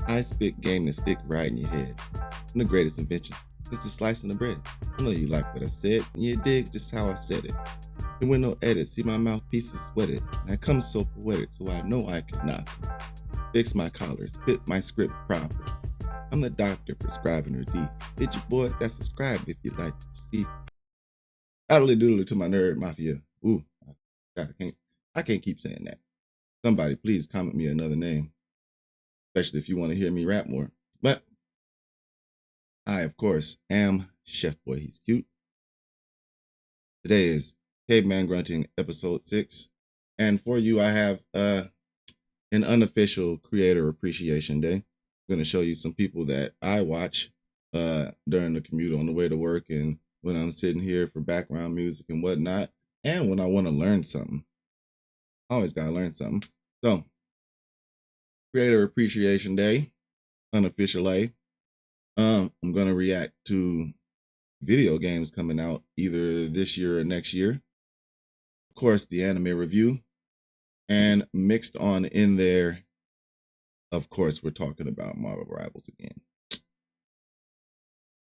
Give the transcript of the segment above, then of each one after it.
I spit game and stick right in your head. I'm the greatest invention. It's the slicing the bread. I know you like what I said, and you dig just how I said it. There were no edits, see my mouthpiece is sweated, and I come so poetic, so I know I could not fix my collar, spit my script proper. I'm the doctor prescribing her D. Did you boy, that's subscribe if you like to see. Addly doodly to my nerd mafia. Ooh, God, I can't keep saying that. Somebody please comment me another name, especially if you want to hear me rap more. But I, of course, am Chef Boy. He's cute. Today is Man Grunting episode 6. And for you, I have an unofficial creator appreciation day. I'm going to show you some people that I watch during the commute on the way to work and when I'm sitting here for background music and whatnot, and when I want to learn something. I always got to learn something. So, Creator Appreciation Day, unofficial A. I'm going to react to video games coming out either this year or next year. Of course, the anime review. And mixed on in there, of course, we're talking about Marvel Rivals again.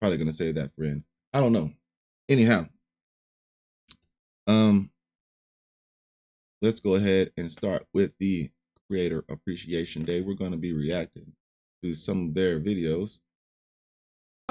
Probably going to say that for in. I don't know. Anyhow, let's go ahead and start with the Creator Appreciation Day. We're going to be reacting to some of their videos.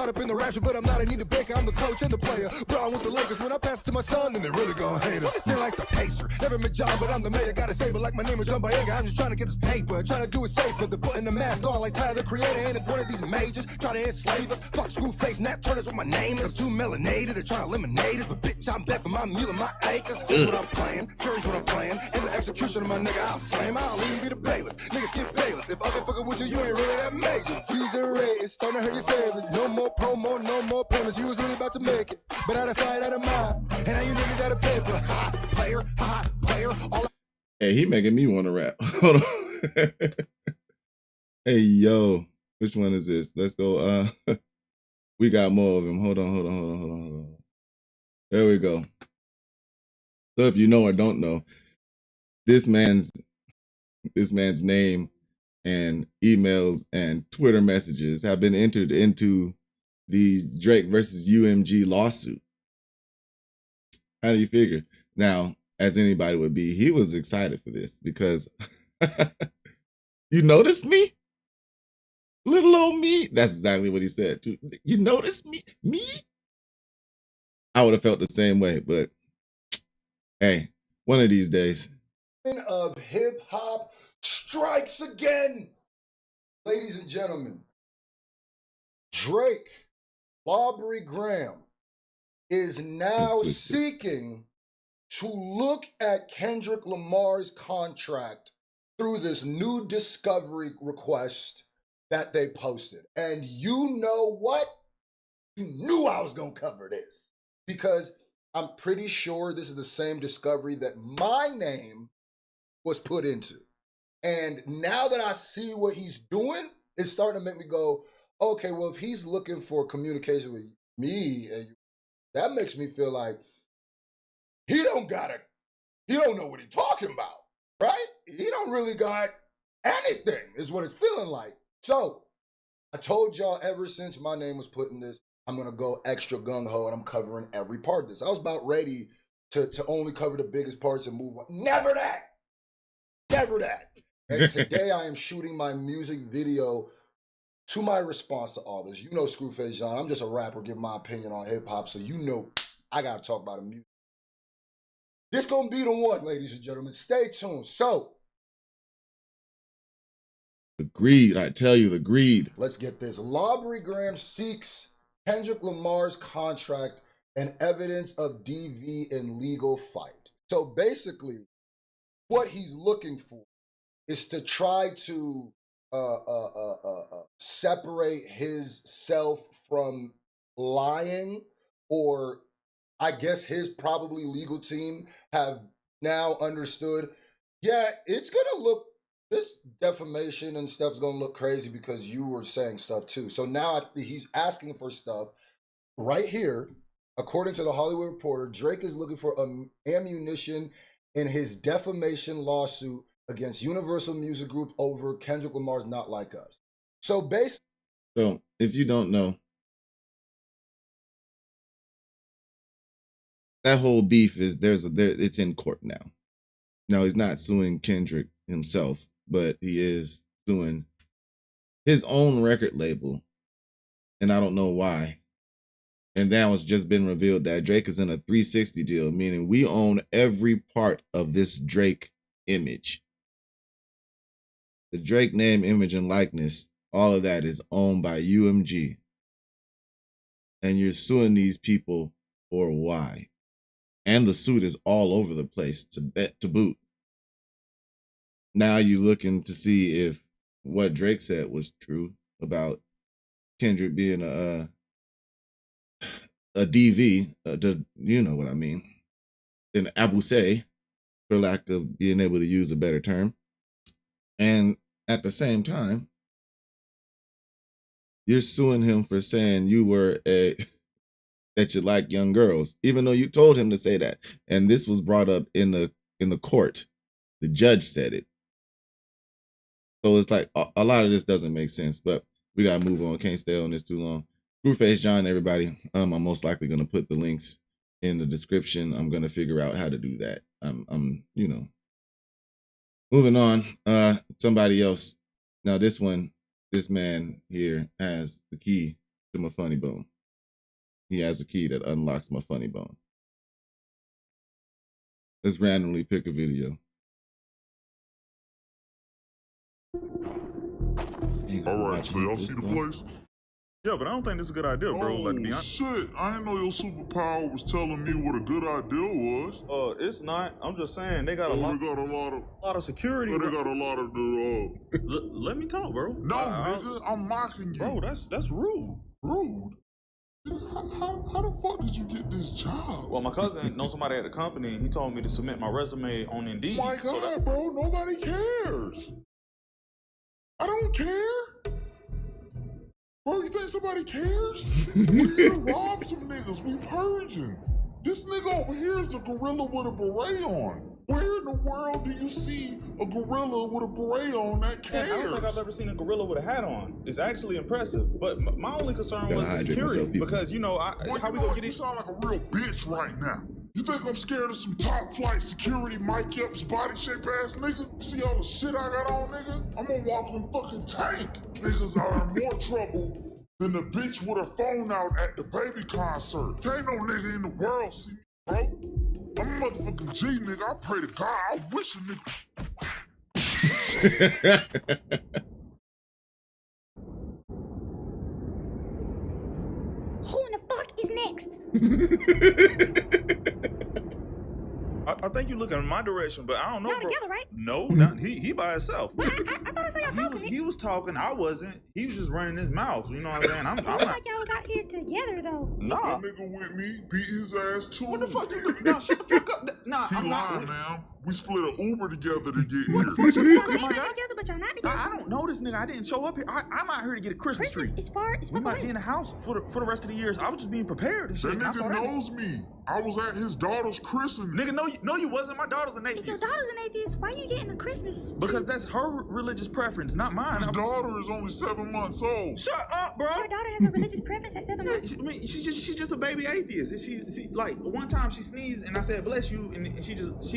Up in the rapture, but I'm not. I need a banker. I'm the coach and the player. Bro, I'm with the Lakers. When I pass it to my son, then they really gonna hate us. They like the pacer. Never met John, but I'm the mayor. Gotta say, but like my name is John Boyega. I'm just trying to get this paper. Trying to do it safer. They're putting the mask on like Tyler, the Creator. And if one of these majors try to enslave us, fuck screw face, Nat Turner's what my name is. I'm too melanated. They're trying to eliminate us. But bitch, I'm bet for my meal and my acres. That's what I'm playing. Jury's what I'm playing. And the execution of my nigga, I'll slam. I'll even be the bailiff. Niggas get bailiffs. If I can fuck with you, you ain't really that major. Fuse and raise. Starting to hurt your savings. No more promo, no more payments. You was really about to make it, but out of sight, out of mind. And now you niggas out of paper. Hot player, hot player. Hey, he making me want to rap. Hold on. Hey, yo, which one is this? Let's go. We got more of him. Hold on. There we go. So if you know or don't know, this man's name and emails and Twitter messages have been entered into the Drake versus UMG lawsuit. How do you figure? Now, as anybody would be, he was excited for this because you noticed me? Little old me? That's exactly what he said too. You noticed me? Me? I would have felt the same way, but hey, one of these days. Of hip hop strikes again. Ladies and gentlemen, Drake, Aubrey Graham, is now seeking to look at Kendrick Lamar's contract through this new discovery request that they posted. And you know what? You knew I was going to cover this because I'm pretty sure this is the same discovery that my name was put into. And now that I see what he's doing, it's starting to make me go, okay, well, if he's looking for communication with me, and that makes me feel like he don't know what he's talking about, right? He don't really got anything, is what it's feeling like. So I told y'all ever since my name was put in this, I'm gonna go extra gung-ho and I'm covering every part of this. I was about ready to only cover the biggest parts and move on. Never that. And today I am shooting my music video to my response to all this. You know Screwface John, I'm just a rapper giving my opinion on hip hop, so you know I gotta talk about the music. This gonna be the one, ladies and gentlemen. Stay tuned. So, the greed, I tell you, the greed. Let's get this. Aubrey Graham seeks Kendrick Lamar's contract and evidence of DV in legal fight. So basically, what he's looking for is to try to separate his self from lying, or I guess his probably legal team have now understood, yeah, it's gonna look, this defamation and stuff's gonna look crazy because you were saying stuff too. So now he's asking for stuff right here. According to the Hollywood Reporter, Drake is looking for ammunition in his defamation lawsuit against Universal Music Group over Kendrick Lamar's Not Like Us. So basically, So if you don't know, that whole beef is it's in court now. Now he's not suing Kendrick himself, but he is suing his own record label, and I don't know why. And now it's just been revealed that Drake is in a 360 deal, meaning we own every part of this Drake image. The Drake name, image, and likeness, all of that is owned by UMG. And you're suing these people for why? And the suit is all over the place to boot. Now you're looking to see if what Drake said was true about Kendrick being a DV, you know what I mean, an abuse, for lack of being able to use a better term. And at the same time, you're suing him for saying you were that you like young girls, even though you told him to say that. And this was brought up in the court. The judge said it. So it's like a lot of this doesn't make sense, but we gotta move on. Can't stay on this too long. Screwface John, everybody. I'm most likely gonna put the links in the description. I'm gonna figure out how to do that. I'm moving on. Somebody else. Now this man here has the key to my funny bone. He has a key that unlocks my funny bone. Let's randomly pick a video. All right, so y'all see the place? Yeah, but I don't think this is a good idea, bro. Like, to be honest. Shit, I didn't know your superpower was telling me what a good idea was. It's not. I'm just saying they got a lot of security. They got a lot of the. Let me talk, bro. No, nigga, I'm mocking you. Bro, that's rude. Rude? How the fuck did you get this job? Well, my cousin knows somebody at the company, and he told me to submit my resume on Indeed. My God, bro, nobody cares. I don't care. Bro, you think somebody cares? We here to rob some niggas. We purging. This nigga over here is a gorilla with a beret on. Where in the world do you see a gorilla with a beret on that cares? I don't think I've ever seen a gorilla with a hat on. It's actually impressive. But my only concern was the security. Because, you know, how we gonna get it? You sound like a real bitch right now. You think I'm scared of some top flight security, Mike Epps, body shape ass nigga? You see all the shit I got on, nigga? I'm a walking fucking tank. Niggas are in more trouble than the bitch with her phone out at the baby concert. There ain't no nigga in the world see me, bro. I'm a motherfucking G, nigga. I pray to God. I wish a nigga. Who in the fuck is next? I think you're looking in my direction, but I don't know, Y'all bro. together, right? No, not he by himself. Well, I thought I saw y'all talking. He was talking. I wasn't. He was just running his mouth. You know what I'm saying? I'm It looked like y'all was out here together, though. Nah. That nigga with me beat his ass too. What the fuck you doing? Nah, shut the fuck up. Nah, He I'm lying, not. man. We split an Uber together to get What here. the fuck? So y'all Come ain't on, not guys. together, but y'all not together. I don't know this nigga. I didn't show up here. I'm out here to get a Christmas tree. Christmas is far. It's We far might be away. in the house for the rest of the years. I was just being prepared and shit. That and I saw nigga that. knows me. I was at his daughter's christening. Nigga, no, you wasn't. My daughter's an If your atheist. daughter's an atheist, why you getting a Christmas tree? Because that's her religious preference, not mine. His daughter is only 7 months old. Shut up, bro. Your daughter has a religious preference at 7 Yeah, months. I mean, she's just a baby atheist. And she like one time she sneezed and I said bless you, and she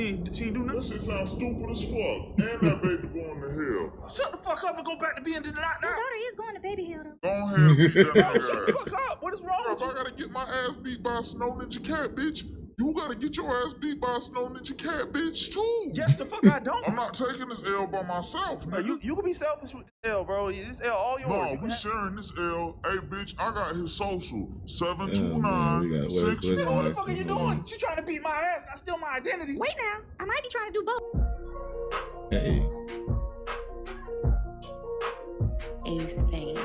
ain't do That nothing. shit sounds stupid as fuck. And that baby going to hell. Shut the fuck up and go back to being the night Your now. daughter is going to baby hell, though. Go ahead and beat that Bro, shut the nigga ass. fuck up. What is wrong Bro, with if you? I gotta get my ass beat by a snow ninja cat, bitch, you gotta get your ass beat by a snow ninja cat, bitch, too. Yes, the fuck I don't. I'm not taking this L by myself, Bro, nigga. you can be selfish with this L, bro. This L all yours. No, You we can have- sharing this L. Hey, bitch, I got his social. man, we 729 got- where's- 6 where's Nigga, what the my- fuck are you doing? She trying to beat my ass and I steal my identity. Wait now. I might be trying to do both. Hey. Ace Payne.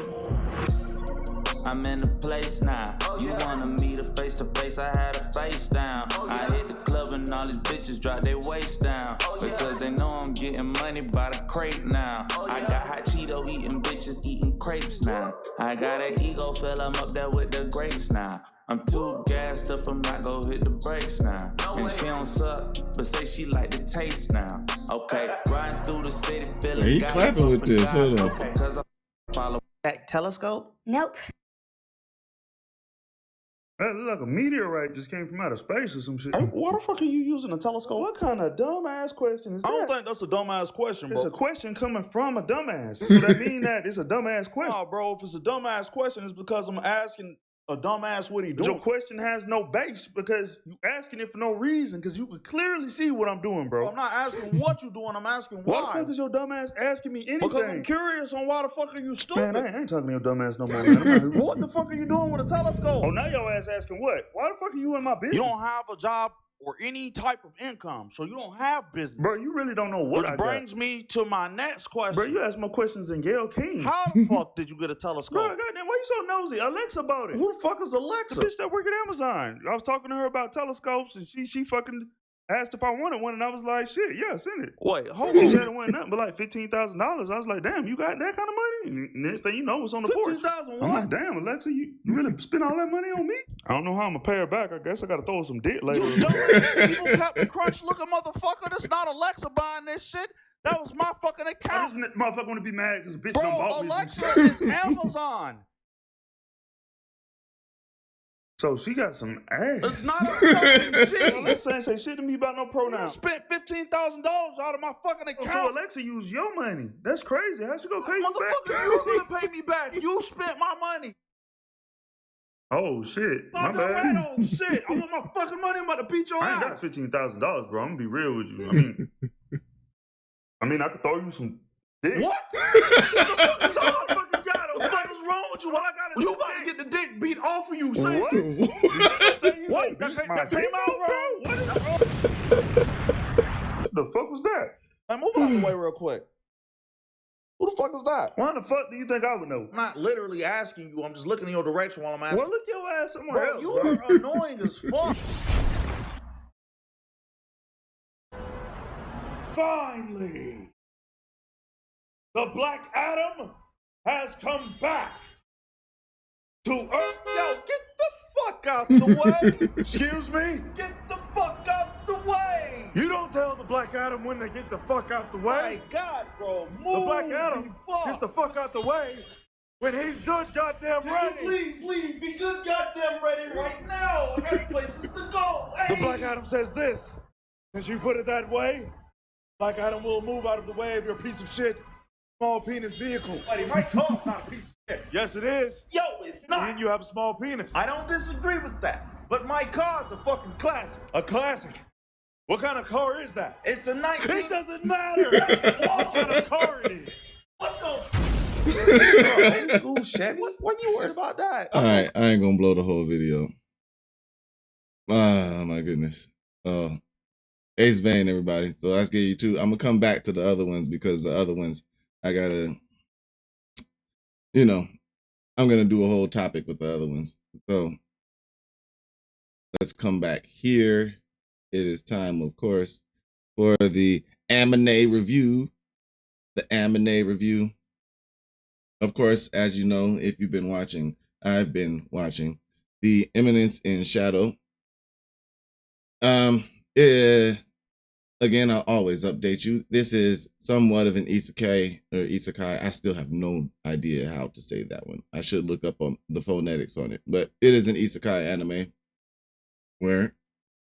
I'm in the place now. You wanna meet her face to face? I had her face down. I hit the club and all these bitches drop their waist down. Because they know I'm getting money by the crate now. I got hot Cheeto eating bitches eating crepes now. I got an ego, fill I'm up there with the grapes now. I'm too gassed up, I'm not gon' hit the brakes now. And she don't suck, but say she like the taste now. Okay, riding through the city, feeling Yeah, he clapping with this, hold on. Cause I follow That telescope? Nope. That looked like a meteorite just came from outer space or some shit. Hey, why the fuck are you using a telescope? What kind of dumbass question is that? I don't think that's a dumbass question, bro. It's a question coming from a dumbass. So that mean that it's a dumbass question. Nah, bro, if it's a dumbass question, it's because I'm asking a dumbass what he But doing. your question has no base because you asking it for no reason because you can clearly see what I'm doing, bro. I'm not asking what you doing, I'm asking why. Why the fuck is your dumbass asking me anything? Because I'm curious on why the fuck are you stupid. Man, I ain't talking to your dumbass no more, man. What the fuck are you doing with a telescope? Oh, now your ass asking what? Why the fuck are you in my business? You don't have a job or any type of income, so you don't have business. Bro, you really don't know what Which I brings me to my next question. Bro, you ask more questions than Gail King. How the fuck did you get a telescope? Bro, goddamn, why you so nosy? Alexa about it. Who the fuck is Alexa? The bitch that work at Amazon. I was talking to her about telescopes, and she fucking asked if I wanted one, and I was like, shit, yeah, send it. Wait, hold She on. said it wasn't nothing but like $15,000. I was like, damn, you got that kind of money? And next thing you know, it's on the porch. $15,000 I'm like, damn, Alexa, you really spend all that money on me? I don't know how I'm gonna pay her back. I guess I gotta throw her some dick later. You dumb evil Captain Crunch looking motherfucker. That's not Alexa buying this shit. That was my fucking I account. just motherfucker wanna be mad because a bitch done bought Bro, me some Alexa shit. is Amazon. So she got some ass. It's not a fucking shit. Alexa ain't say shit to me about no You pronouns. spent $15,000 out of my fucking account. So Alexa used your money. That's crazy. How she gonna pay you Motherfucker, back? you're gonna pay me back. You spent my money. Oh shit. My Fucking bad. right on shit. I want my fucking money. I'm about to beat your I ain't ass. got $15,000, bro. I'm gonna be real with you. I mean, I could throw you some dick. What? That's all I fucking got. What the fuck is wrong with you? What I got? You about to get the dick beat off of you, son. What? Did you just say you What? gonna beat That my came dick out off, wrong. bro? What the fuck was that? Hey, move out the way real quick. Who the fuck is that? Why the fuck do you think I would know? I'm not literally asking you. I'm just looking in your direction while I'm asking. Well, look your ass somewhere Bro, else, you bro. are annoying as fuck. Finally, the Black Adam has come back to Earth. Yo, get the fuck out the way. Excuse me? Get the fuck out the way. You don't tell the Black Adam when to get the fuck out the way. My God, bro, move The Black Adam fuck. gets the fuck out the way when he's good goddamn ready. Please, be good goddamn ready right now. I got places to go. Hey. The Black Adam says this. Since you put it that way, Black Adam will move out of the way of your piece of shit small penis vehicle. Buddy, my car's not a piece of shit. Yes, it is. Yo, it's not. And you have a small penis. I don't disagree with that. But my car's a fucking classic. A classic. What kind of car is that? It's a 19... It doesn't matter what kind of car it is. What the... Old school Chevy? What you worried about that? All right, I ain't gonna blow the whole video. Oh my goodness. Ace Vane, everybody. So let's get you two. I'm gonna come back to the other ones because the other ones I gotta, I'm gonna do a whole topic with the other ones. So let's come back here. It is time, of course, for the Amine review. The Amine review. Of course, as you know, if you've been watching, I've been watching The Eminence in Shadow. Again, I'll always update you. This is somewhat of an isekai or isekai. I still have no idea how to say that one. I should look up on the phonetics on it, but it is an isekai anime where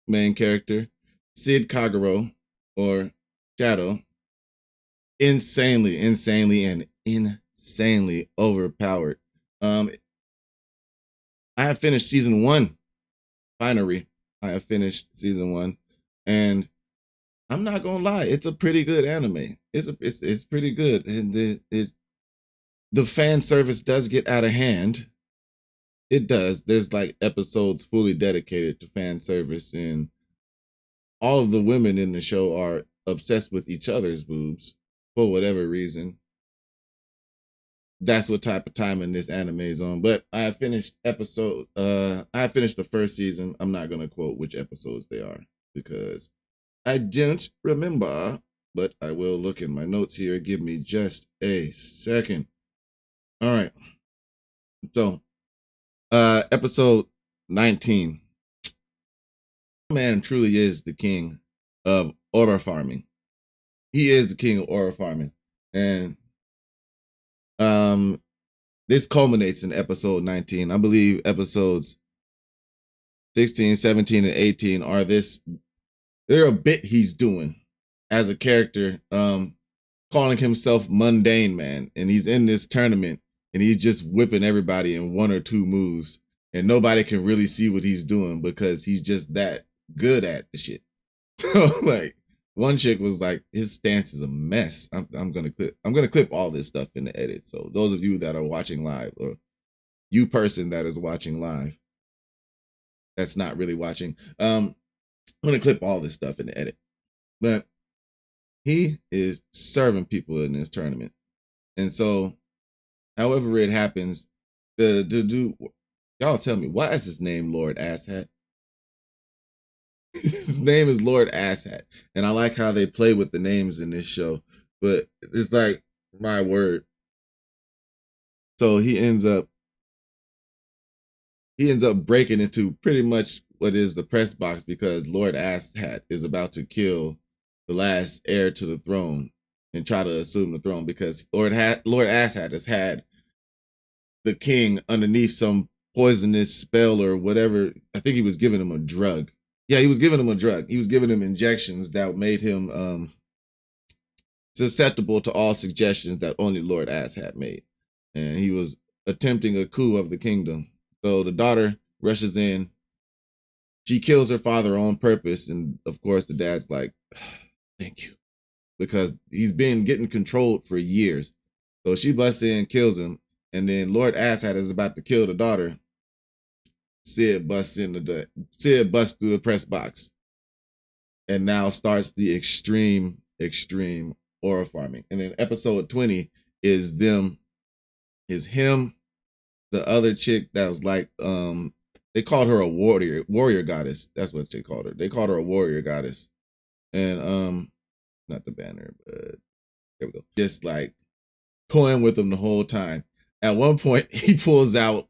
main character Sid Kagero, or Shadow, insanely overpowered. I have finished season 1. Finally, I have finished season 1, and I'm not gonna lie, it's a pretty good anime. It's pretty good, and the fan service does get out of hand. It does. There's like episodes fully dedicated to fan service, and all of the women in the show are obsessed with each other's boobs for whatever reason. That's what type of timing this anime is on. But I finished I finished the first season. I'm not gonna quote which episodes they are because I don't remember, but I will look in my notes here. Give me just a second. All right. So, episode 19. Man truly is the king of aura farming. He is the king of aura farming. And this culminates in episode 19. I believe episodes 16, 17, and 18 are they're a bit he's doing as a character, calling himself Mundane Man. And he's in this tournament and he's just whipping everybody in one or two moves. And nobody can really see what he's doing because he's just that good at the shit. So like one chick was like, his stance is a mess. I'm gonna clip all this stuff in the edit. So those of you that are watching live, or you person that is watching live, that's not really watching, I'm gonna clip all this stuff in the edit. But he is serving people in this tournament. And so however it happens, the dude, y'all tell me, why is his name Lord Asshat? His name is Lord Asshat. And I like how they play with the names in this show. But it's like, my word. So he ends up breaking into pretty much what is the press box, because Lord Asshat is about to kill the last heir to the throne and try to assume the throne, because Lord Asshat has had the king underneath some poisonous spell or whatever. I think he was giving him a drug. Yeah, he was giving him a drug. He was giving him injections that made him susceptible to all suggestions that only Lord Asshat made. And he was attempting a coup of the kingdom. So the daughter rushes in. She kills her father on purpose. And of course, the dad's like, thank you. Because he's been getting controlled for years. So she busts in, kills him. And then Lord Asshat is about to kill the daughter. Sid busts through the press box. And now starts the extreme horror farming. And then episode 20 is him, the other chick that was like, they called her a warrior goddess. That's what they called her. They called her a warrior goddess. And not the banner, but there we go. Just like toying with him the whole time. At one point, he pulls out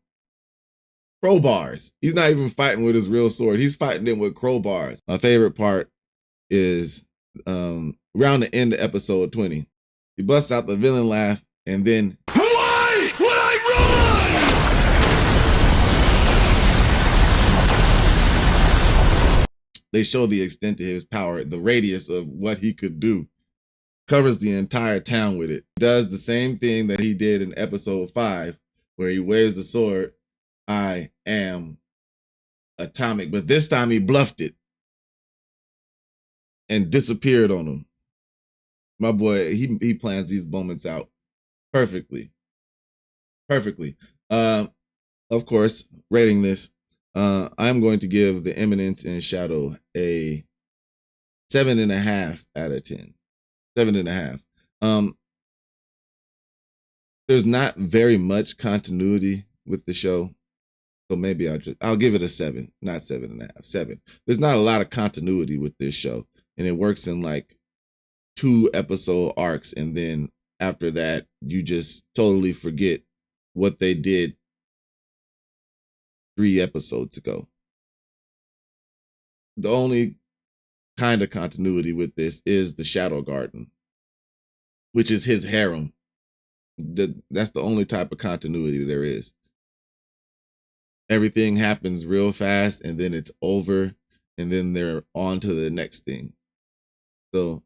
crowbars. He's not even fighting with his real sword. He's fighting them with crowbars. My favorite part is around the end of episode 20. He busts out the villain laugh, and then why would I run? They show the extent of his power, the radius of what he could do. Covers the entire town with it. Does the same thing that he did in episode 5, where he waves the sword. I am atomic. But this time he bluffed it and disappeared on him. My boy, he plans these moments out perfectly. Of course, rating this, I'm going to give The Eminence in Shadow a 7.5 out of 10. 7.5. There's not very much continuity with the show, so maybe I'll give it a 7, not 7.5. 7. There's not a lot of continuity with this show, and it works in like 2 episode arcs, and then after that, you just totally forget what they did 3 episodes ago. The only kind of continuity with this is the Shadow Garden, which is his harem. That's the only type of continuity there is. Everything happens real fast, and then it's over, and then they're on to the next thing. So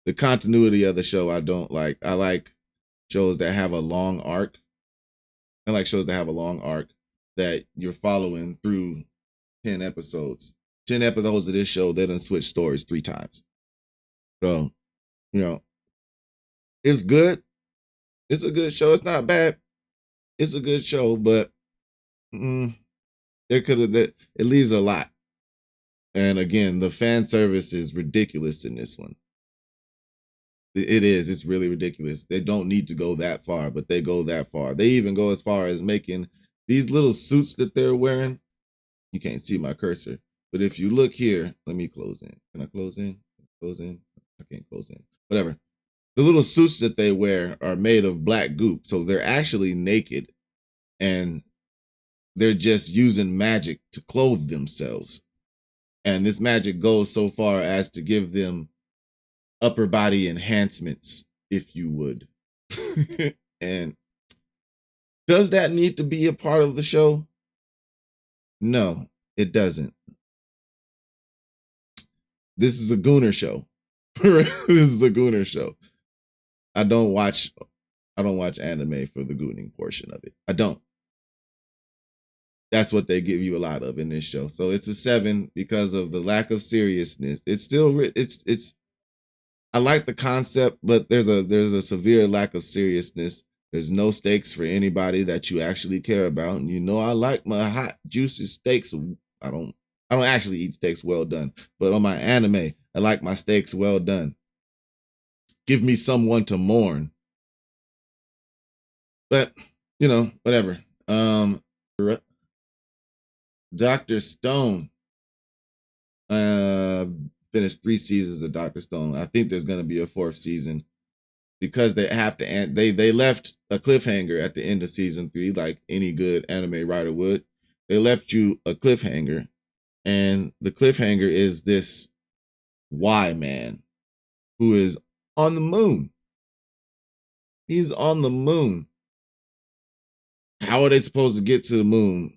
the continuity of the show I don't like. I like shows that have a long arc. I like shows that have a long arc that you're following through 10 episodes. 10 episodes of this show, they done switch stories 3 times. So, it's good. It's a good show. It's not bad. It's a good show, but it leaves a lot. And again, the fan service is ridiculous in this one. It is. It's really ridiculous. They don't need to go that far, but they go that far. They even go as far as making these little suits that they're wearing. You can't see my cursor, but if you look here, let me close in. Can I close in? Close in? I can't close in. Whatever. The little suits that they wear are made of black goop, so they're actually naked, and they're just using magic to clothe themselves. And this magic goes so far as to give them upper body enhancements, if you would. And Does that need to be a part of the show? No, it doesn't. This is a Gooner show. This is a Gooner show. I don't watch anime for the gooning portion of it. I don't. That's what they give you a lot of in this show. So it's a 7 because of the lack of seriousness. It's still it's I like the concept, but there's a severe lack of seriousness. There's no stakes for anybody that you actually care about. And you know I like my hot juicy steaks. I don't actually eat steaks well done, but on my anime, I like my steaks well done. Give me someone to mourn. But, you know, whatever. Dr. Stone finished 3 seasons of Dr. Stone. I think there's going to be a 4th season because they have to they left a cliffhanger at the end of season 3 like any good anime writer would. They left you a cliffhanger, and the cliffhanger is this Y man who is on the moon. He's on the moon. How are they supposed to get to the moon?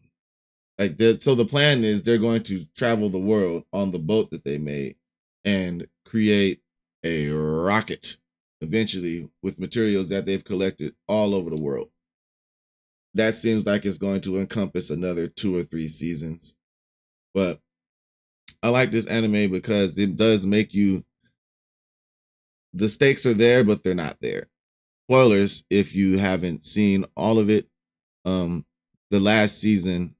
Like that. So the plan is they're going to travel the world on the boat that they made and create a rocket eventually with materials that they've collected all over the world. That seems like it's going to encompass another 2 or 3 seasons. But I like this anime because it does make you, the stakes are there, but they're not there. Spoilers if you haven't seen all of it. The last season,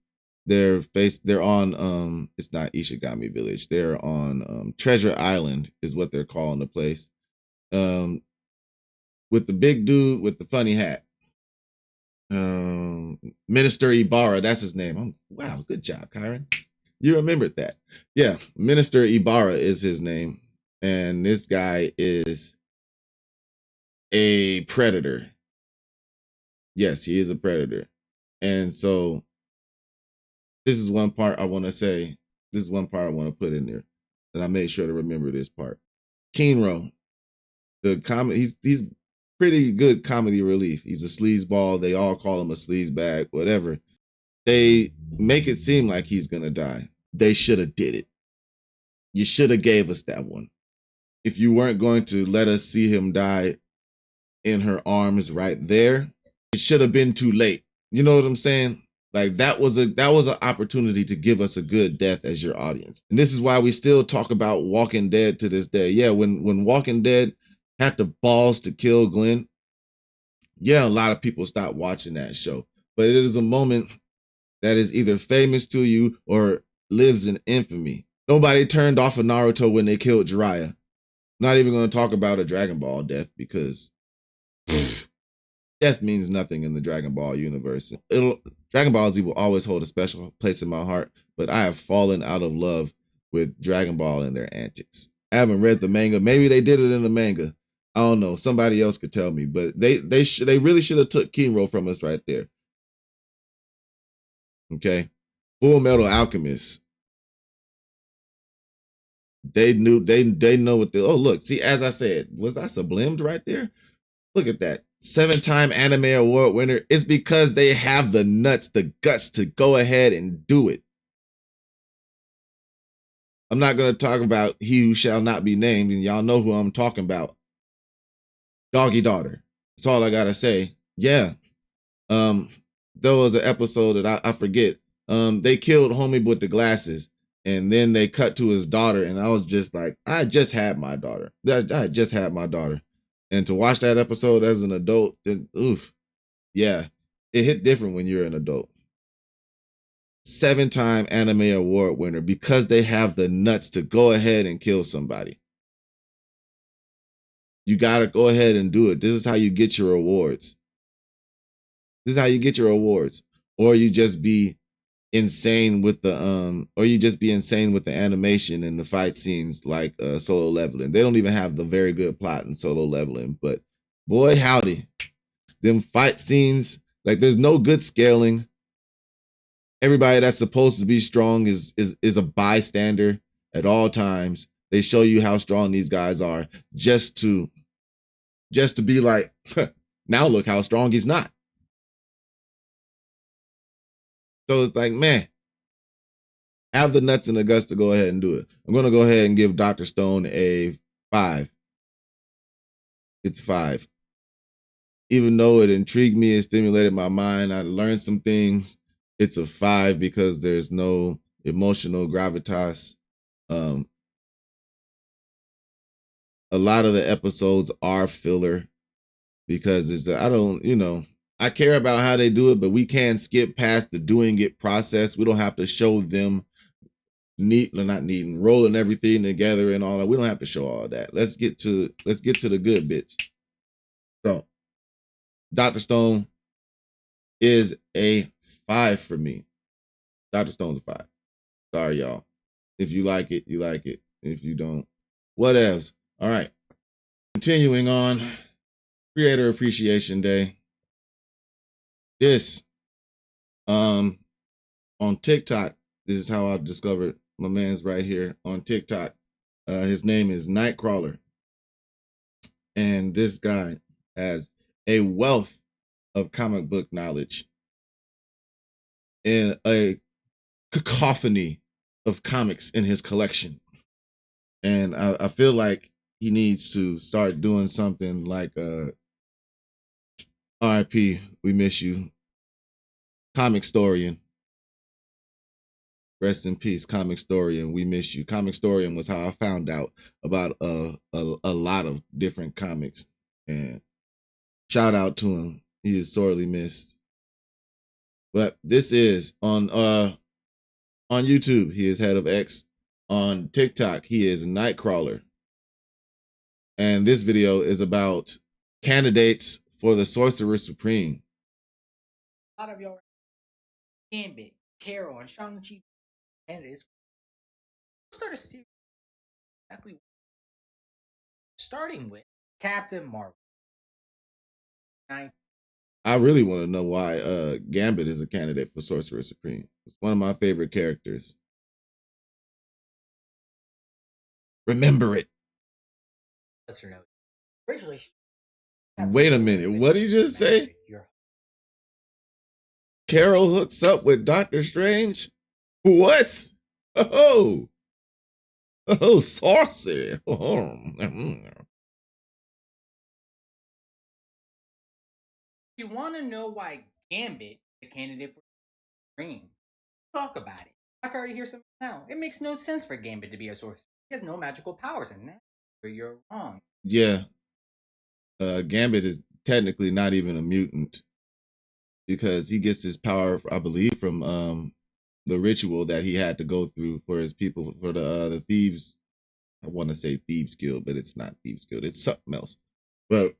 they're on it's not Ishigami Village. They're on Treasure Island is what they're calling the place. With the big dude with the funny hat. Minister Ibarra, that's his name. Wow, good job, Kyron. You remembered that. Yeah, Minister Ibarra is his name. And this guy is a predator. Yes, he is a predator. And so this is one part I want to say. This is one part I want to put in there. And I made sure to remember this part. Kinro, he's pretty good comedy relief. He's a sleazeball. They all call him a sleazebag, whatever. They make it seem like he's going to die. They should have did it. You should have gave us that one. If you weren't going to let us see him die in her arms right there, it should have been too late. You know what I'm saying? Like that was an opportunity to give us a good death as your audience. And this is why we still talk about Walking Dead to this day. Yeah, when Walking Dead had the balls to kill Glenn, yeah, a lot of people stopped watching that show. But it is a moment that is either famous to you or lives in infamy. Nobody turned off of Naruto when they killed Jiraiya. Not even going to talk about a Dragon Ball death because death means nothing in the Dragon Ball universe. Dragon Ball Z will always hold a special place in my heart, but I have fallen out of love with Dragon Ball and their antics. I haven't read the manga. Maybe they did it in the manga. I don't know. Somebody else could tell me, but they really should have took Kinro from us right there. Okay, Full Metal Alchemist. They know what oh look, see, as I said, was I sublimed right there? Look at that. 7-time anime award winner. It's because they have the nuts, the guts to go ahead and do it. I'm not going to talk about He Who Shall Not Be Named, and y'all know who I'm talking about. Doggy Daughter. That's all I got to say. Yeah. There was an episode that I forget. They killed homie with the glasses, and then they cut to his daughter, and I was just like, I just had my daughter. I just had my daughter. And to watch that episode as an adult, oof, yeah, it hit different when you're an adult. 7-time anime award winner because they have the nuts to go ahead and kill somebody. You got to go ahead and do it. This is how you get your awards. This is how you get your awards. Or you just be insane with the animation and the fight scenes like Solo Leveling. They don't even have the very good plot in Solo Leveling, but boy howdy, them fight scenes, like there's no good scaling. Everybody that's supposed to be strong is a bystander at all times. They show you how strong these guys are just to be like, now look how strong he's not. So it's like, man, have the nuts and the guts to go ahead and do it. I'm going to go ahead and give Dr. Stone a 5. It's 5. Even though it intrigued me, it stimulated my mind, I learned some things. It's a 5 because there's no emotional gravitas. A lot of the episodes are filler because I care about how they do it, but we can skip past the doing it process. We don't have to show them rolling everything together and all that. We don't have to show all that. Let's get to the good bits. So Dr. Stone is a 5 for me. Dr. Stone's a 5. Sorry, y'all. If you like it, you like it. If you don't, whatevs. All right. Continuing on, Creator Appreciation Day. This, on TikTok, this is how I discovered my man's right here on TikTok. His name is Nightcrawler. And this guy has a wealth of comic book knowledge and a cacophony of comics in his collection. And I feel like he needs to start doing something like RIP, we miss you, Comic Storian. Rest in peace, Comic Storian. We miss you. Comic Storian was how I found out about a lot of different comics. And shout out to him. He is sorely missed. But this is on YouTube, he is head of X. On TikTok, he is Nightcrawler. And this video is about candidates for the Sorcerer Supreme. A lot of y'all Gambit, Carol, and Shang-Chi candidates. Start a series. Exactly. Starting with Captain Marvel. I really want to know why Gambit is a candidate for Sorcerer Supreme. It's one of my favorite characters. Remember it. What's her nose? Originally, wait a minute. What did you just say? Carol hooks up with Doctor Strange? What? Oh, saucy. You want to know why Gambit is a candidate for Supreme? Talk about it. I can already hear something now. It makes no sense for Gambit to be a sorcerer. He has no magical powers in that. Where you're wrong. Yeah. Gambit is technically not even a mutant because he gets his power, I believe, from the ritual that he had to go through for his people, for the thieves. I want to say Thieves Guild, but it's not Thieves Guild. It's something else. But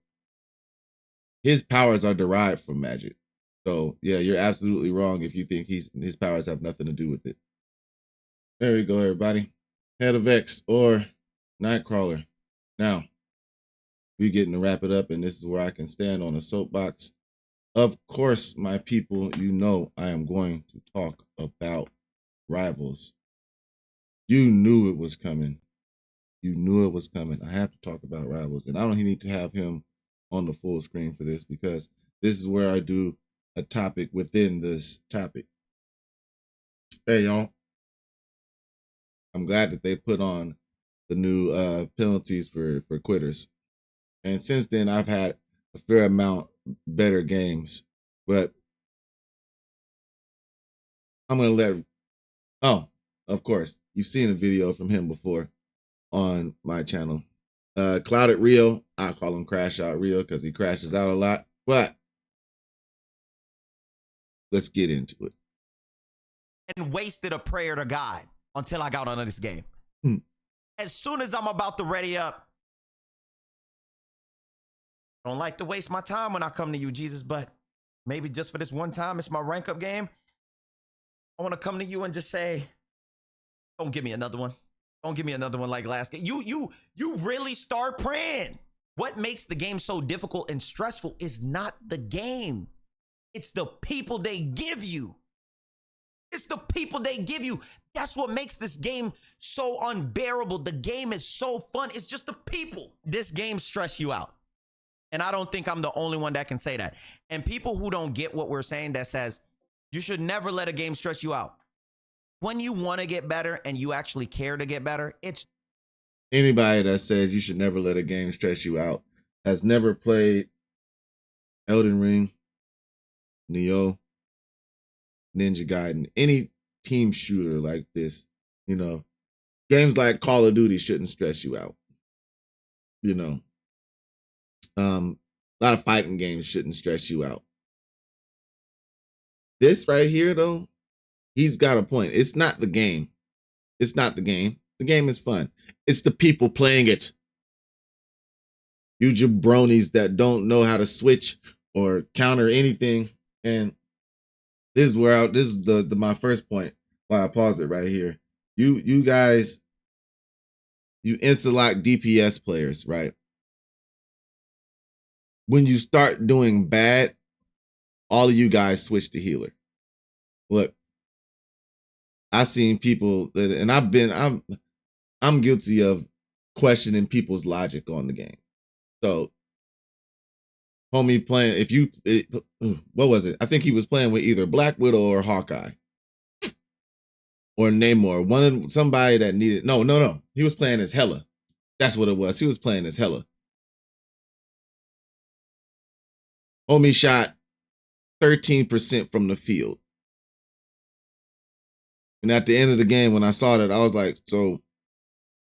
his powers are derived from magic. So yeah, you're absolutely wrong if you think his powers have nothing to do with it. There we go, everybody. Head of X or Nightcrawler. Now, we're getting to wrap it up, and this is where I can stand on a soapbox. Of course, my people, you know I am going to talk about Rivals. You knew it was coming. You knew it was coming. I have to talk about Rivals, and I don't need to have him on the full screen for this because this is where I do a topic within this topic. Hey, y'all. I'm glad that they put on the new penalties for quitters. And since then, I've had a fair amount better games. But I'm going to of course, you've seen a video from him before on my channel. Clouded Rio, I call him Crash Out Rio because he crashes out a lot. But let's get into it. And wasted a prayer to God until I got on this game. As soon as I'm about to ready up, I don't like to waste my time when I come to you, Jesus, but maybe just for this one time, it's my rank up game. I want to come to you and just say, don't give me another one. Don't give me another one like last game. You really start praying. What makes the game so difficult and stressful is not the game. It's the people they give you. It's the people they give you. That's what makes this game so unbearable. The game is so fun. It's just the people. This game stress you out. And I don't think I'm the only one that can say that. And people who don't get what we're saying that says, You should never let a game stress you out. When you want to get better and you actually care to get better, it's anybody that says you should never let a game stress you out has never played Elden Ring, Neo, Ninja Gaiden, any team shooter like this. You know, games like Call of Duty shouldn't stress you out. You know, a lot of fighting games shouldn't stress you out. This right here, though, he's got a point. It's not the game. It's not the game. The game is fun. It's the people playing it. You jabronis that don't know how to switch or counter anything. And this is where this is the my first point. Why I pause it right here. You guys, you insta-lock DPS players, right? When you start doing bad, all of you guys switch to healer. Look, I've seen people that, and I'm guilty of questioning people's logic on the game. So, homie playing, what was it? I think he was playing with either Black Widow or Hawkeye. Or Namor. Somebody that needed, no. He was playing as Hela. That's what it was. He was playing as Hela. Homie shot 13% from the field. And at the end of the game, when I saw that, I was like, so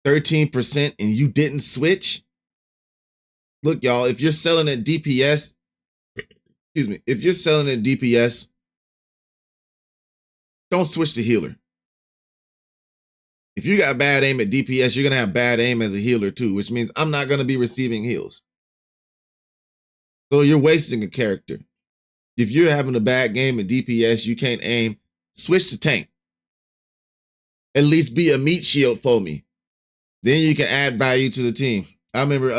13% and you didn't switch? Look, y'all, if you're selling at DPS, if you're selling at DPS, don't switch to healer. If you got bad aim at DPS, you're going to have bad aim as a healer too, which means I'm not going to be receiving heals. So you're wasting a character. If you're having a bad game at DPS, you can't aim, switch to tank. At least be a meat shield for me. Then you can add value to the team. I remember,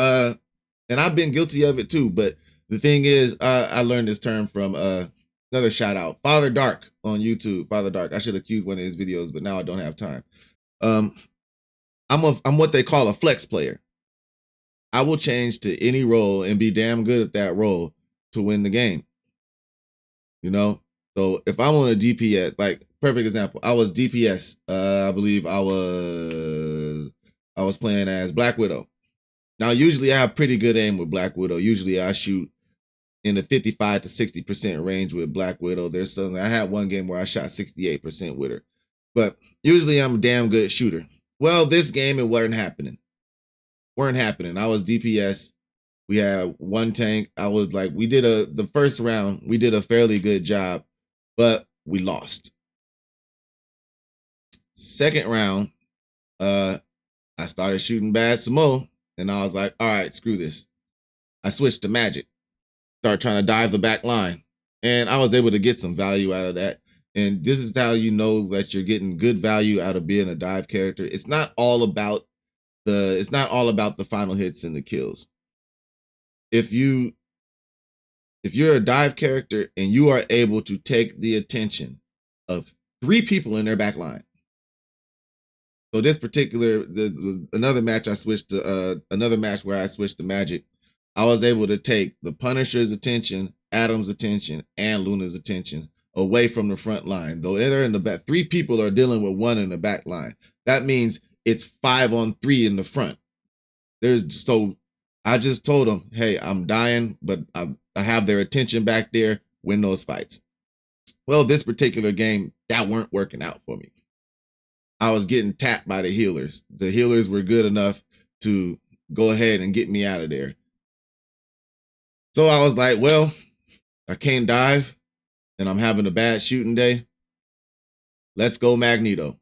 and I've been guilty of it too, but the thing is, I learned this term from another shout out, Father Dark on YouTube. Father Dark. I should have queued one of his videos, but now I don't have time. I'm what they call a flex player. I will change to any role and be damn good at that role to win the game. You know? So if I'm on a DPS, like perfect example, I was DPS. I believe I was playing as Black Widow. Now, usually I have pretty good aim with Black Widow. Usually I shoot in the 55 to 60% range with Black Widow. There's something, I had one game where I shot 68% with her. But usually I'm a damn good shooter. Well, this game, it weren't happening. I was DPS. We had one tank. I was like, the first round, we did a fairly good job, but we lost. Second round, I started shooting bad some more, and I was like, all right, screw this. I switched to magic. Started trying to dive the back line, and I was able to get some value out of that. And this is how you know that you're getting good value out of being a dive character. It's not all about the final hits and the kills. If you're a dive character and you are able to take the attention of 3 people in their back line. So this particular, another match I switched to, another match where I switched to magic, I was able to take the Punisher's attention, Adam's attention, and Luna's attention away from the front line. Though they're in the back, 3 people are dealing with 1 in the back line. That means it's 5-on-3 in the front. So I just told them, hey, I'm dying, but I have their attention back there, win those fights. Well, this particular game, that weren't working out for me. I was getting tapped by the healers. The healers were good enough to go ahead and get me out of there. So I was like, well, I can't dive and I'm having a bad shooting day. Let's go Magneto.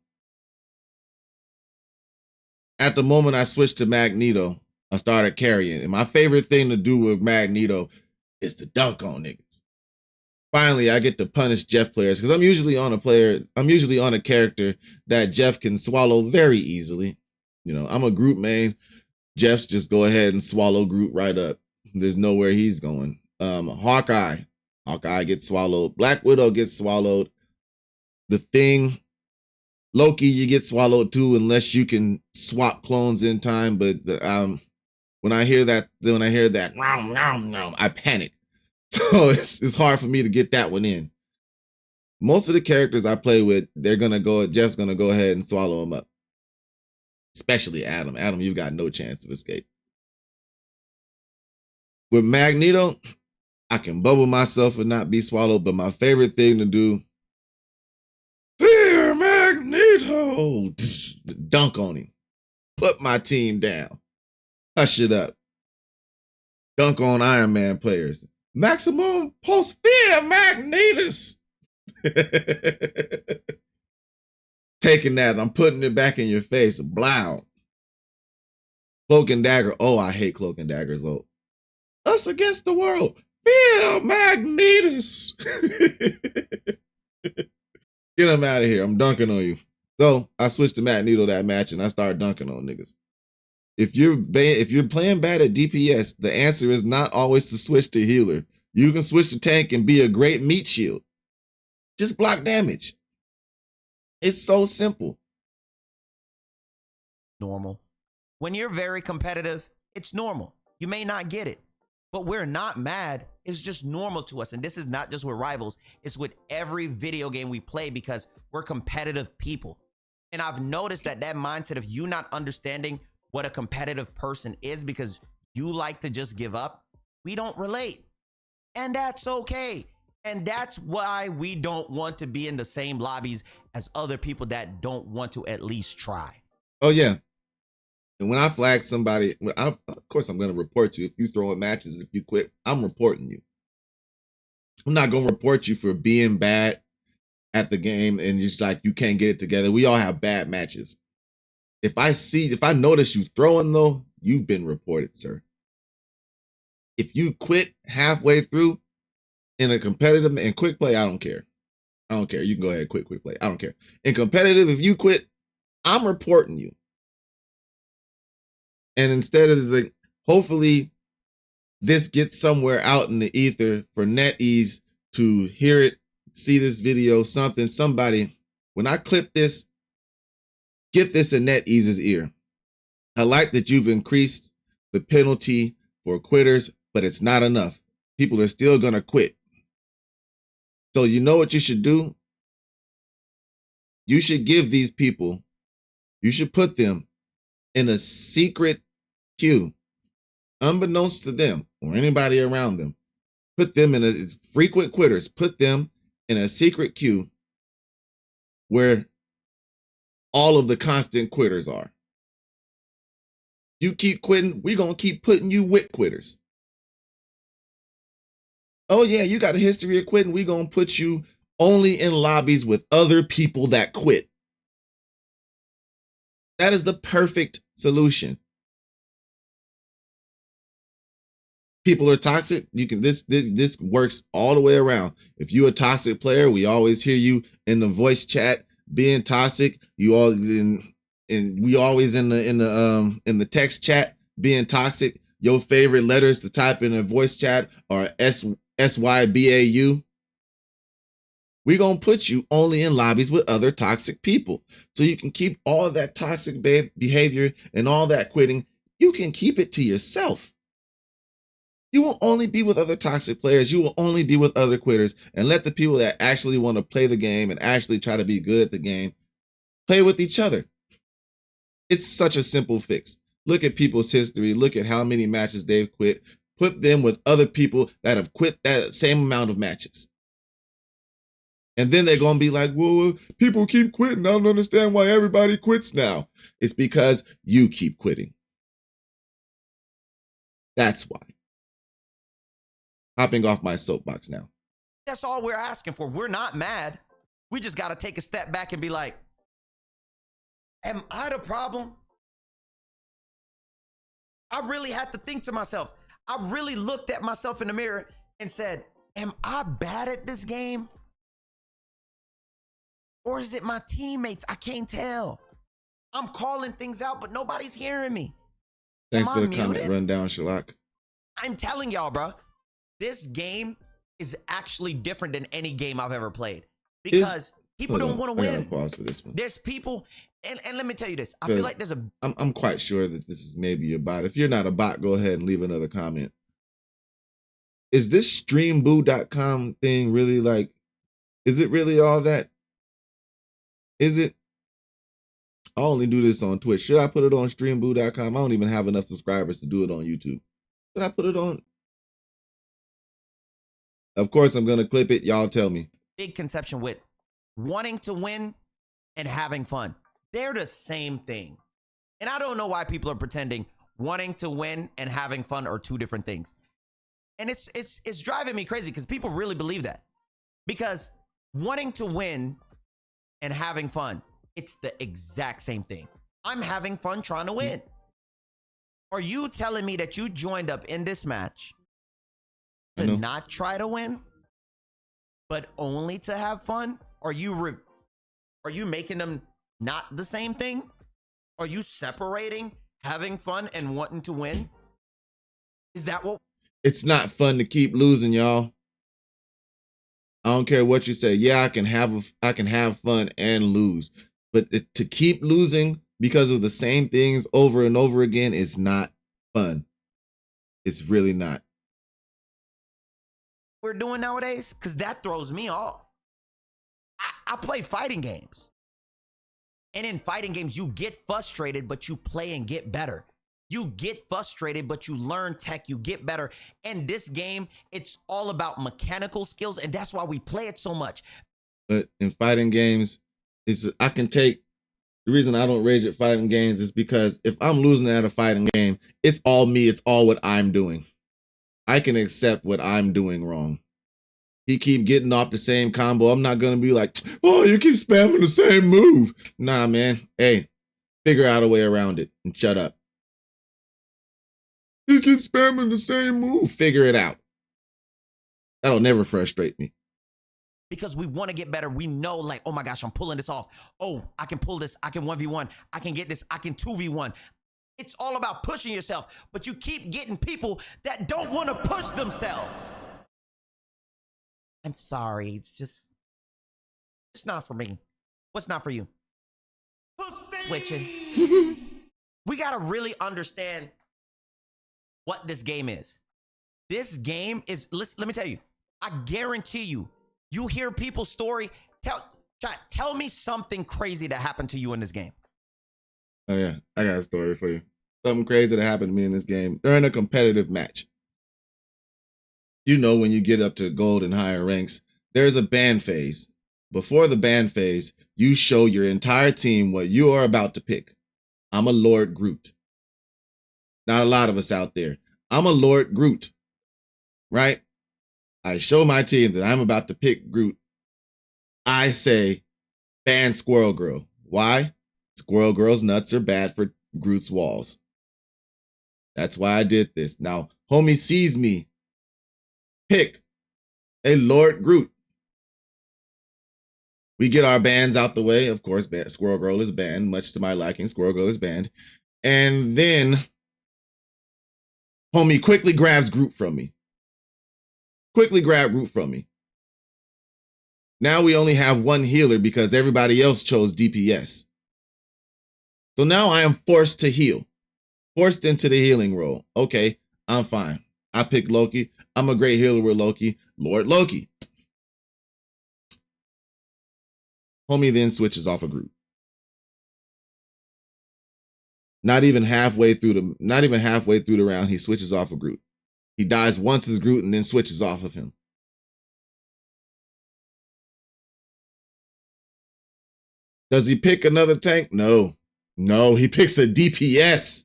At the moment I switched to Magneto, I started carrying. And my favorite thing to do with Magneto is to dunk on niggas. Finally, I get to punish Jeff players because I'm usually on a character that Jeff can swallow very easily. You know, I'm a group main. Jeff's just go ahead and swallow group right up. There's nowhere he's going. Hawkeye gets swallowed. Black Widow gets swallowed. The Thing, Loki, you get swallowed too unless you can swap clones in time. But when I hear that, I panic. So it's hard for me to get that one in. most of the characters I play with, Jeff's gonna go ahead and swallow them up. Especially Adam. Adam, you've got no chance of escape. With Magneto, I can bubble myself and not be swallowed, but my favorite thing to do, fear Magneto, dunk on him, put my team down, hush it up, dunk on Iron Man players, maximum pulse, fear Magnetus. Taking that, I'm putting it back in your face, blow. Cloak and Dagger, oh, I hate Cloak and Dagger's ult. Us against the world. Feel Magnetus. Get him out of here. I'm dunking on you. So I switched to Magneto that match and I started dunking on niggas. If you're playing bad at DPS, the answer is not always to switch to healer. You can switch to tank and be a great meat shield. Just block damage. It's so simple. Normal. When you're very competitive, it's normal. You may not get it. But we're not mad. It's just normal to us. And this is not just with Rivals. It's with every video game we play because we're competitive people. And I've noticed that mindset of you not understanding what a competitive person is because you like to just give up, we don't relate. And that's okay. And that's why we don't want to be in the same lobbies as other people that don't want to at least try. Oh, yeah. And when I flag somebody, of course, I'm going to report you. If you throw in matches, if you quit, I'm reporting you. I'm not going to report you for being bad at the game and just like you can't get it together. We all have bad matches. If I notice you throwing though, you've been reported, sir. If you quit halfway through in a competitive and quick play, I don't care. I don't care. You can go ahead and quit quick play. I don't care. In competitive, if you quit, I'm reporting you. And instead of like, hopefully this gets somewhere out in the ether for NetEase to hear it, see this video, somebody, when I clip this, get this in NetEase's ear. I like that you've increased the penalty for quitters, but it's not enough. People are still going to quit. So you know what you should do? You should give these people, you should put them in a secret queue, unbeknownst to them or anybody around them. Put them in a frequent quitters, put them in a secret queue where all of the constant quitters are. You keep quitting, we're going to keep putting you with quitters. Oh yeah, you got a history of quitting, we're going to put you only in lobbies with other people that quit. That is the perfect solution. People are toxic. You can this works all the way around. If you're a toxic player, we always hear you in the voice chat being toxic. You all and we always in the text chat being toxic. Your favorite letters to type in a voice chat are SYBAU. We're going to put you only in lobbies with other toxic people. So you can keep all of that toxic behavior and all that quitting. You can keep it to yourself. You will only be with other toxic players. You will only be with other quitters, and let the people that actually want to play the game and actually try to be good at the game play with each other. It's such a simple fix. Look at people's history. Look at how many matches they've quit. Put them with other people that have quit that same amount of matches. And then they're going to be like, well, people keep quitting. I don't understand why everybody quits now. It's because you keep quitting. That's why. Hopping off my soapbox now. That's all we're asking for. We're not mad. We just got to take a step back and be like, am I the problem? I really had to think to myself. I really looked at myself in the mirror and said, am I bad at this game? Or is it my teammates? I can't tell. I'm calling things out, but nobody's hearing me. Thanks for the comment rundown, Shalak. I'm telling y'all, bro, this game is actually different than any game I've ever played because people don't want to win. Pause for this one. There's people, and let me tell you this. I feel like there's a... I'm quite sure that this is maybe a bot. If you're not a bot, go ahead and leave another comment. Is this streamboo.com thing really like Is it really all that? Is it? I only do this on Twitch. Should I put it on streamboo.com? I don't even have enough subscribers to do it on YouTube. Should I put it on? Of course, I'm going to clip it. Y'all tell me. Big conception with wanting to win and having fun. They're the same thing. And I don't know why people are pretending wanting to win and having fun are two different things. And it's driving me crazy because people really believe that. Because wanting to win and having fun, it's the exact same thing. I'm having fun trying to win. Are you telling me that you joined up in this match to not try to win, but only to have fun? Are you making them not the same thing? Are you separating having fun and wanting to win? Is that what? It's not fun to keep losing, y'all. I don't care what you say. Yeah, I can have fun and lose, but to keep losing because of the same things over and over again is not fun. It's really not. We're doing nowadays, because that throws me off. I play fighting games. And in fighting games, you get frustrated, but you play and get better. You get frustrated, but you learn tech, you get better. And this game, it's all about mechanical skills, and that's why we play it so much. But in fighting games, the reason I don't rage at fighting games is because if I'm losing at a fighting game, it's all me, it's all what I'm doing. I can accept what I'm doing wrong. He keep getting off the same combo. I'm not going to be like, oh, you keep spamming the same move. Nah, man. Hey, figure out a way around it and shut up. You keep spamming the same move. Figure it out. That'll never frustrate me. Because we want to get better. We know, like, oh my gosh, I'm pulling this off. Oh, I can pull this. I can 1v1. I can get this. I can 2v1. It's all about pushing yourself. But you keep getting people that don't want to push themselves. I'm sorry. It's not for me. What's not for you? Switching. We got to really understand what this game is. This game is, let me tell you, I guarantee you, you hear people's story. Tell me something crazy that happened to you in this game. Oh yeah, I got a story for you. Something crazy that happened to me in this game during a competitive match. You know, when you get up to gold and higher ranks, there's a band phase. Before the band phase, you show your entire team what you are about to pick. I'm a Lord Groot. Not a lot of us out there. I'm a Lord Groot, right? I show my team that I'm about to pick Groot. I say, ban Squirrel Girl. Why? Squirrel Girl's nuts are bad for Groot's walls. That's why I did this. Now, homie sees me pick a Lord Groot. We get our bans out the way. Of course, Squirrel Girl is banned, much to my liking. Squirrel Girl is banned. And then homie quickly grabs Groot from me. Now we only have one healer because everybody else chose DPS. So now I am forced to heal. Forced into the healing role. Okay, I'm fine. I picked Loki. I'm a great healer with Loki. Lord Loki. Homie then switches off of Groot. Not even halfway through the round, he switches off of Groot. He dies once as Groot and then switches off of him. Does he pick another tank? No, he picks a DPS.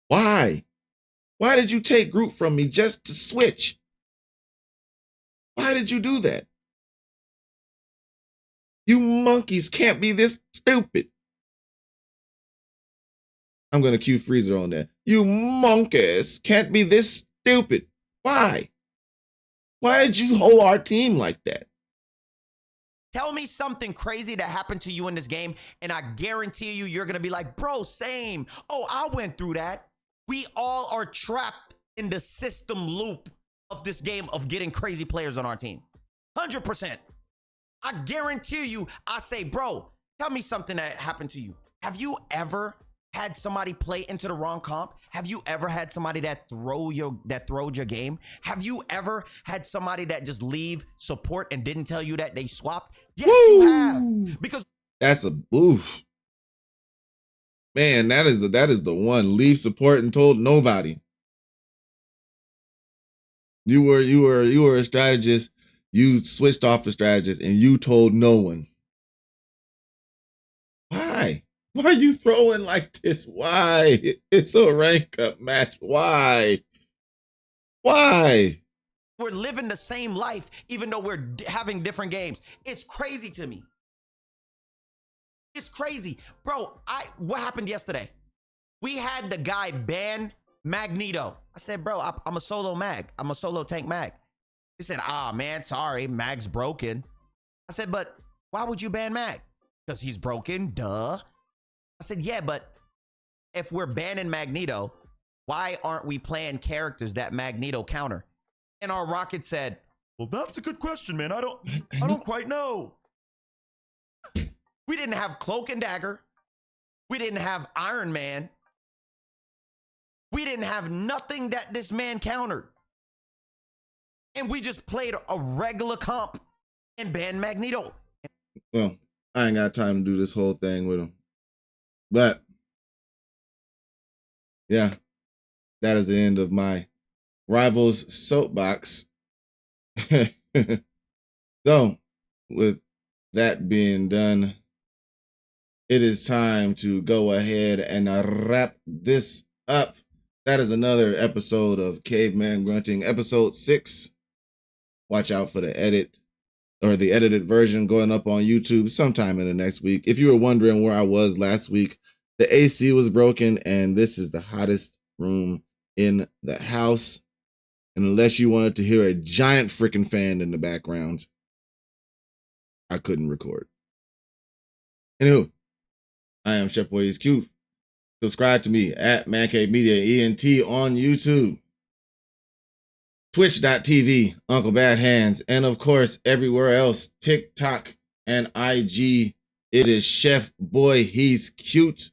Why? Why did you take Groot from me just to switch? Why did you do that? You monkeys can't be this stupid. I'm going to cue Freezer on that. You monkeys can't be this stupid. Why? Why did you hold our team like that? Tell me something crazy that happened to you in this game, and I guarantee you, you're going to be like, bro, same. Oh, I went through that. We all are trapped in the system loop of this game of getting crazy players on our team. 100%. I guarantee you, I say, bro, tell me something that happened to you. Have you ever had somebody play into the wrong comp? Have you ever had somebody that throwed your game? Have you ever had somebody that just leave support and didn't tell you that they swapped? Yes, you have. Because that's a oof. Man, that is the one. Leave support and told nobody. You were a strategist. You switched off the strategist and you told no one. Why? Why are you throwing like this? Why? It's a rank up match. Why? Why? We're living the same life, even though we're having different games. It's crazy to me. It's crazy. Bro, what happened yesterday? We had the guy ban Magneto. I said, bro, I'm a solo mag. I'm a solo tank mag. He said, man, sorry, Mag's broken. I said, but why would you ban Mag? Because he's broken, duh. I said, yeah, but if we're banning Magneto, why aren't we playing characters that Magneto counter? And our Rocket said, well, that's a good question, man. I don't quite know. We didn't have Cloak and Dagger. We didn't have Iron Man. We didn't have nothing that this man countered. And we just played a regular comp and banned Magneto. Well, I ain't got time to do this whole thing with him. But, yeah, that is the end of my Rivals soapbox. So, with that being done, it is time to go ahead and wrap this up. That is another episode of Caveman Grunting, episode 6. Watch out for the edit or the edited version going up on YouTube sometime in the next week. If you were wondering where I was last week, the AC was broken and this is the hottest room in the house. And unless you wanted to hear a giant freaking fan in the background, I couldn't record. Anywho, I am Chef Boy HQ. Subscribe to me at Man Cave Media ENT on YouTube, Twitch.tv, Uncle Bad Hands, and of course, everywhere else, TikTok and IG. It is Chef Boy, he's cute.